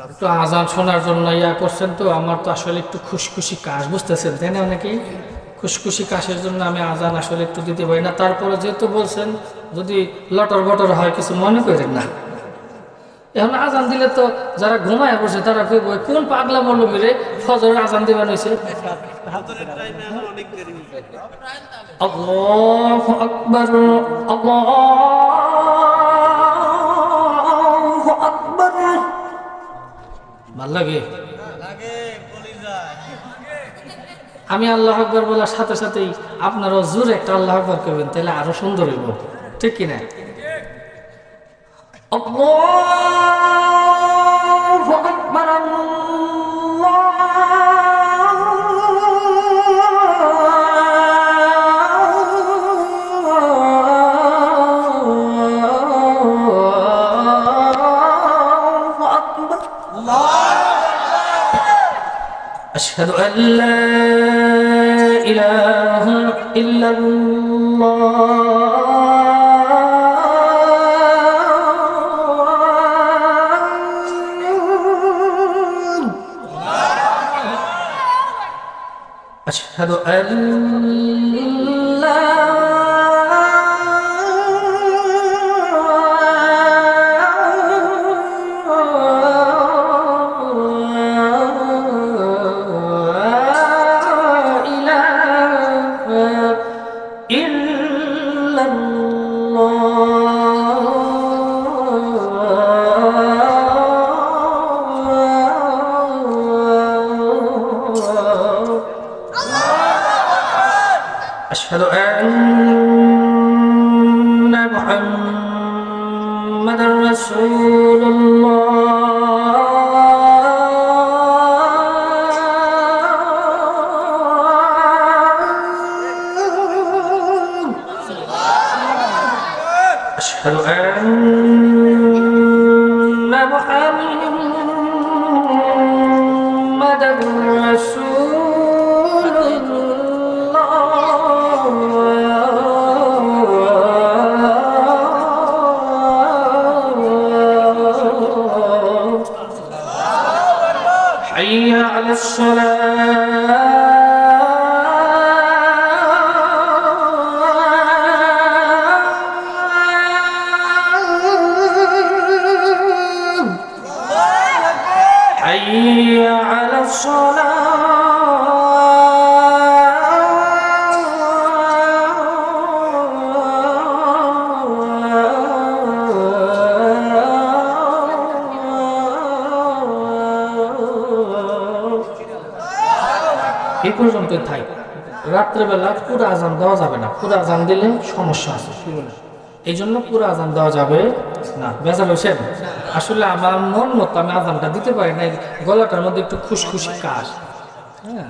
একটু আজান শোনার জন্য ইয়া করছেন, তো আমার তো আসলে একটু খুশখুশি কাশ, বুঝতেছেন তাই না? অনেকেই খুশখুশি কাশের জন্য আমি আজান আসলে একটু দিতে পারি না। তারপরে যেহেতু বলছেন, যদি লটর বটর হয় কিছু মনে করেন না। এখন আজান দিলে তো যারা ঘুমায় বসে তারা কোন পাগলা মৌলবীরে ফজরের আজান দিবেন হয়েছে। আল্লাহু আকবার, আল্লাহু আকবার। ভাল লাগে? আমি আল্লাহ আকবার বলার সাথে সাথেই আপনারও জোরে একটা আল্লাহ আকবার করবেন, তাহলে আরো সুন্দর হইব, ঠিক কিনা? আল্লাহু আকবার, আল্লাহু আকবার। আশহাদু আল লা ইলাহা ইল্লাল্লাহ أشهد أن لا إله إلا الله. أشهد أن محمدا رسول الله. أشهد أن محمدا رسول حي على الصلاة حي على এই পর্যন্ত থাই। রাত্রেবেলা পুরো আজান দেওয়া যাবে না, পুরো আজান দিলে সমস্যা আছে, এই জন্য পুরো আজান দেওয়া যাবে না। বেজার হয়েছেন? আসলে আমার মন মতো আমি আজানটা দিতে পারি না, গলাটার মধ্যে একটু খুশখুশি কাশ। হ্যাঁ।